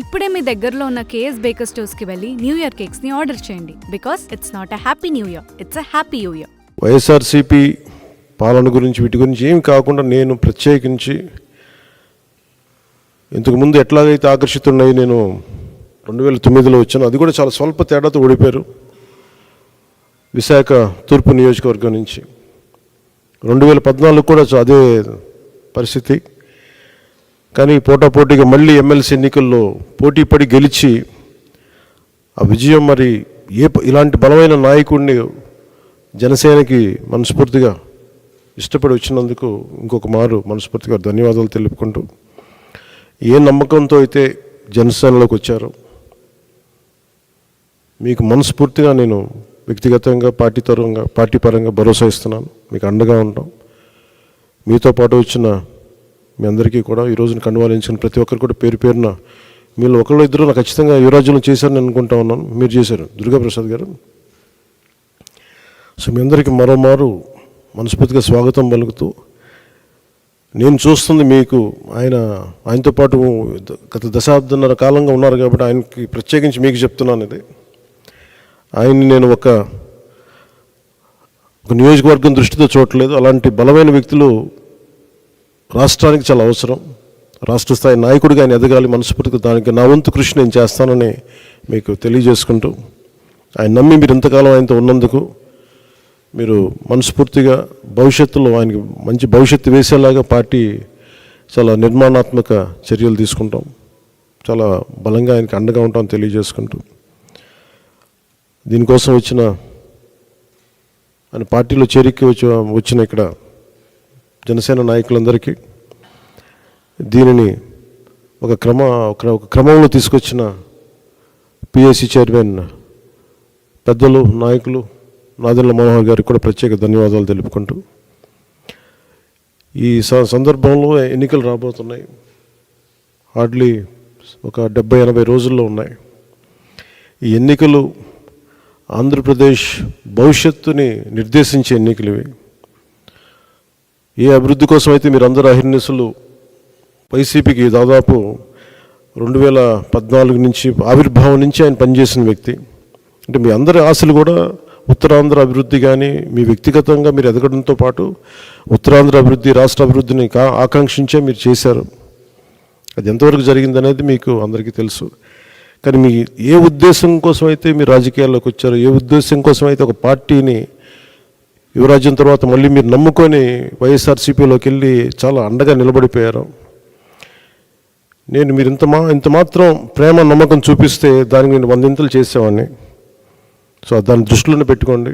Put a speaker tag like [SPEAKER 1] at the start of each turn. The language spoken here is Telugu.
[SPEAKER 1] ఇప్పుడే మీ దగ్గరలో ఉన్న కేఎస్ బేకర్ స్టోర్స్కి వెళ్ళి న్యూ ఇయర్ కేక్స్ని ఆర్డర్ చేయండి. Because it's not a happy new year, it's a happy new year.
[SPEAKER 2] YSRCP పాలన గురించి వీటి గురించి ఏమి కాకుండా నేను ప్రత్యేకించి ఇంతకుముందు ఎట్లాగైతే ఆకర్షితున్నాయి, నేను 2009లో వచ్చాను, అది కూడా చాలా స్వల్ప తేడాతో ఓడిపోయారు విశాఖ తూర్పు నియోజకవర్గం నుంచి. 2014 కూడా అదే పరిస్థితి. కానీ పోటాపోటీగా మళ్ళీ ఎమ్మెల్సీ ఎన్నికల్లో పోటీ పడి గెలిచి ఆ విజయం మరి ఇలాంటి బలమైన నాయకుడిని జనసేనకి మనస్ఫూర్తిగా ఇష్టపడి వచ్చినందుకు ఇంకొక మారు మనస్ఫూర్తిగా ధన్యవాదాలు తెలుపుకుంటూ, ఏ నమ్మకంతో అయితే జనసేనలోకి వచ్చారో మీకు మనస్ఫూర్తిగా నేను వ్యక్తిగతంగా పార్టీ పరంగా భరోసా ఇస్తున్నాను. మీకు అండగా ఉంటాం. మీతో పాటు వచ్చిన మీ అందరికీ కూడా ఈ రోజున కండువాలించిన ప్రతి ఒక్కరు కూడా పేరు పేరున మీరు ఒకళ్ళు ఇద్దరు నాకు ఖచ్చితంగా యువరాజ్యంలో చేశారని అనుకుంటా ఉన్నాను. మీరు చేశారు, దుర్గాప్రసాద్ గారు. సో మీ అందరికీ మరోమారు మనస్ఫూర్తిగా స్వాగతం పలుకుతూ, నేను చూస్తుంది మీకు ఆయనతో పాటు గత దశాబ్దన్నర కాలంగా ఉన్నారు కాబట్టి ఆయనకి ప్రత్యేకించి మీకు చెప్తున్నాను. ఇది ఆయన్ని నేను ఒక నియోజకవర్గం దృష్టితో చూడట్లేదు. అలాంటి బలమైన వ్యక్తులు రాష్ట్రానికి చాలా అవసరం. రాష్ట్ర స్థాయి నాయకుడిగా ఆయన ఎదగాలి. మనస్ఫూర్తిగా దానికి నా వంతు కృషి నేను చేస్తానని మీకు తెలియజేసుకుంటూ, ఆయన నమ్మి మీరు ఇంతకాలం ఆయనతో ఉన్నందుకు మీరు మనస్ఫూర్తిగా భవిష్యత్తులో ఆయనకి మంచి భవిష్యత్తు వేసేలాగా పార్టీ చాలా నిర్మాణాత్మక చర్యలు తీసుకుంటాం. చాలా బలంగా ఆయనకి అండగా ఉంటాం తెలియజేసుకుంటూ, దీనికోసం ఆయన పార్టీలో చేరిక వచ్చిన ఇక్కడ జనసేన నాయకులందరికీ, దీనిని ఒక క్రమంలో తీసుకొచ్చిన పిఎస్సి చైర్మన్ పెద్దలు నాయకులు నాదెండ్ల మనోహర్ గారికి కూడా ప్రత్యేక ధన్యవాదాలు తెలుపుకుంటూ, ఈ సందర్భంలో ఎన్నికలు రాబోతున్నాయి. హార్డ్లీ ఒక 70-80 రోజుల్లో ఉన్నాయి. ఈ ఎన్నికలు ఆంధ్రప్రదేశ్ భవిష్యత్తుని నిర్దేశించే ఎన్నికలు ఇవి. ఏ అభివృద్ధి కోసం అయితే మీరు అందరూ అహిర్నిశలు వైసీపీకి దాదాపు 2014 నుంచి ఆవిర్భావం నుంచి ఆయన పనిచేసిన వ్యక్తి. అంటే మీ అందరి ఆశలు కూడా ఉత్తరాంధ్ర అభివృద్ధి కానీ మీ వ్యక్తిగతంగా మీరు ఎదగడంతో పాటు ఉత్తరాంధ్ర అభివృద్ధి, రాష్ట్ర అభివృద్ధిని ఆకాంక్షించే మీరు చేశారు. అది ఎంతవరకు జరిగిందనేది మీకు అందరికీ తెలుసు. కానీ మీ ఏ ఉద్దేశం కోసం అయితే మీరు రాజకీయాల్లోకి వచ్చారో, ఏ ఉద్దేశం కోసం అయితే ఒక పార్టీని యువరాజ్యం తర్వాత మళ్ళీ మీరు నమ్ముకొని వైఎస్ఆర్సీపీలోకి వెళ్ళి చాలా అండగా నిలబడిపోయారు. మీరు ఇంత మాత్రం ప్రేమ నమ్మకం చూపిస్తే దానికి నేను 100 చేసేవాడిని. సో దాన్ని దృష్టిలోనే పెట్టుకోండి.